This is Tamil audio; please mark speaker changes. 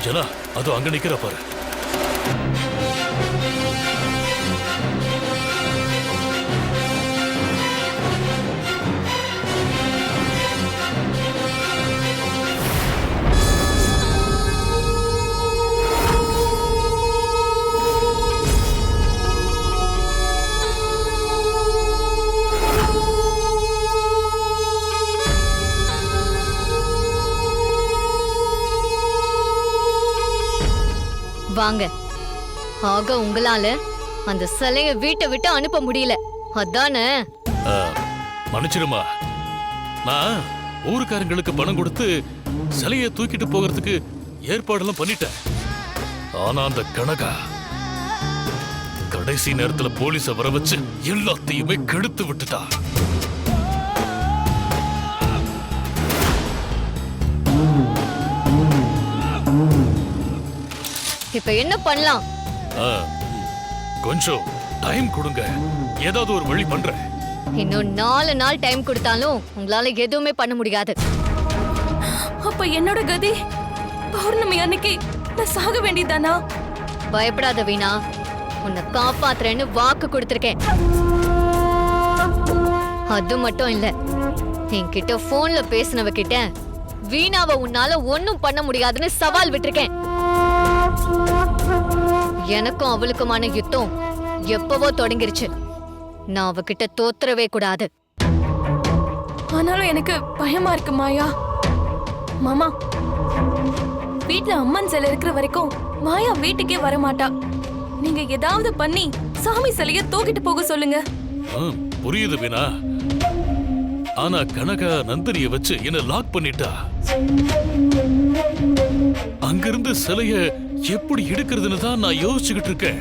Speaker 1: ஜனா, அது அங்க நிக்கிற பாரு.
Speaker 2: வாங்க. ஆக உங்களால அந்த சிலைய வீட்டை விட்டு அனுப்ப முடியல, அதானே?
Speaker 1: மன்னிச்சிருமா, நான் ஊருக்காரங்களுக்கு பணம் கொடுத்து சிலையை தூக்கிட்டு போகிறதுக்கு ஏற்பாடெல்லாம் பண்ணிட்டேன். ஆனா அந்த கனகா கடைசி நேரத்துல போலீஸ வர வச்சு எல்லாத்தையுமே கெடுத்து விட்டுட்டா.
Speaker 2: இப்ப என்ன பண்ணலாம்?
Speaker 1: கொஞ்சம் டைம் கொடுங்க, ஏதாவது ஒரு வழி பண்றேன்.
Speaker 2: இன்னும் 4 நாள் டைம் கொடுத்தாலும் உங்களால எதுவுமே பண்ண முடியாது.
Speaker 3: அப்ப என்னோட கதி? பௌர்ணமி அன்னைக்கு நான் சாக வேண்டியதானா?
Speaker 2: பயப்படாத வீணா, உன்னை காப்பாத்துறேன்னு வாக்கு கொடுத்திருக்கேன். அது மட்டும் இல்ல, என்கிட்ட போன்ல பேசினவ கிட்ட வீணாவை உன்னால ஒன்னும் பண்ண முடியாதுன்னு சவால் விட்டிருக்கேன். எனக்கும் அவளுக்குமான யுத்தம் எப்பவோ தொடங்கிருச்சு. நான் அவகிட்ட தோத்துறவே கூடாது.
Speaker 3: ஆனாலும் எனக்கு பயமா இருக்கு மாயா. மாமா, வீட்ல அம்மன் சிலை இருக்கிற வரைக்கும் மாயா வீட்டுக்கே வர மாட்டா. நீங்க ஏதாவது பண்ணி சாமி சிலைய தூக்கிட்டு போக சொல்லுங்க.
Speaker 1: புரியுது வீணா, ஆனா கனகா நந்தினிய வச்சு என்ன லாக் பண்ணிட்டா. அங்கிருந்து சிலைய எப்படி எடுக்கிறதுன்னு தான் நான் யோசிச்சுக்கிட்டு இருக்கேன்.